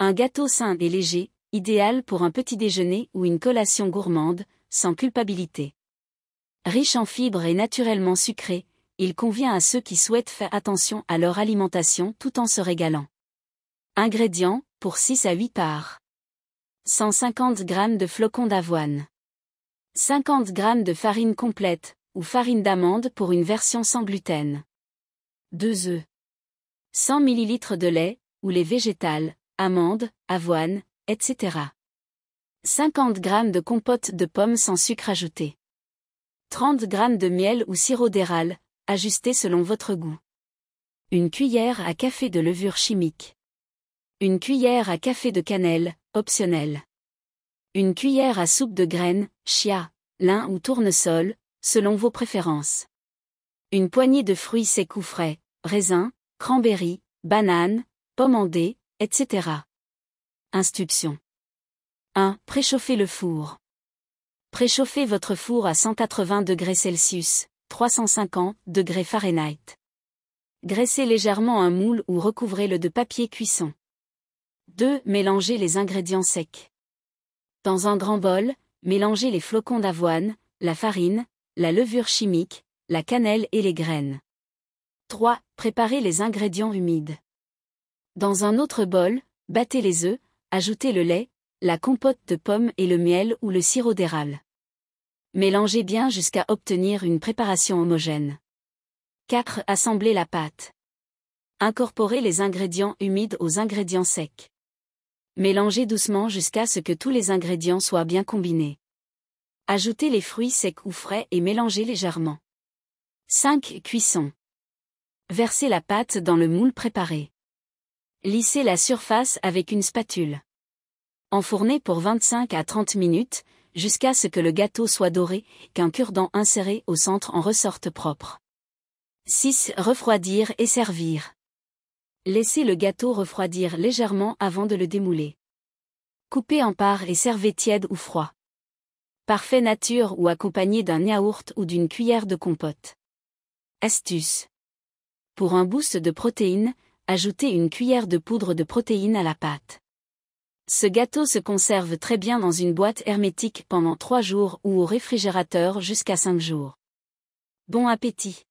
Un gâteau sain et léger, idéal pour un petit déjeuner ou une collation gourmande, sans culpabilité. Riche en fibres et naturellement sucré, il convient à ceux qui souhaitent faire attention à leur alimentation tout en se régalant. Ingrédients, pour 6 à 8 parts. 150 g de flocons d'avoine. 50 g de farine complète, ou farine d'amande pour une version sans gluten. 2 œufs. 100 ml de lait, ou lait végétal, amandes, avoine, etc. 50 g de compote de pommes sans sucre ajouté. 30 g de miel ou sirop d'érable, ajusté selon votre goût. Une cuillère à café de levure chimique. Une cuillère à café de cannelle, optionnel. Une cuillère à soupe de graines, chia, lin ou tournesol, selon vos préférences. Une poignée de fruits secs ou frais, raisins, cranberries, bananes, pommes en dés, etc. Instructions. 1. Préchauffez le four. Préchauffez votre four à 180 degrés Celsius, 350 degrés Fahrenheit. Graissez légèrement un moule ou recouvrez-le de papier cuisson. 2. Mélangez les ingrédients secs. Dans un grand bol, mélangez les flocons d'avoine, la farine, la levure chimique, la cannelle et les graines. 3. Préparez les ingrédients humides. Dans un autre bol, battez les œufs, ajoutez le lait, la compote de pommes et le miel ou le sirop d'érable. Mélangez bien jusqu'à obtenir une préparation homogène. 4. Assemblez la pâte. Incorporez les ingrédients humides aux ingrédients secs. Mélangez doucement jusqu'à ce que tous les ingrédients soient bien combinés. Ajoutez les fruits secs ou frais et mélangez légèrement. 5. Cuisson. Versez la pâte dans le moule préparé. Lissez la surface avec une spatule. Enfournez pour 25 à 30 minutes, jusqu'à ce que le gâteau soit doré, qu'un cure-dent inséré au centre en ressorte propre. 6. Refroidir et servir. Laissez le gâteau refroidir légèrement avant de le démouler. Coupez en parts et servez tiède ou froid. Parfait nature ou accompagné d'un yaourt ou d'une cuillère de compote. Astuce. Pour un boost de protéines, ajoutez une cuillère de poudre de protéines à la pâte. Ce gâteau se conserve très bien dans une boîte hermétique pendant 3 jours ou au réfrigérateur jusqu'à 5 jours. Bon appétit!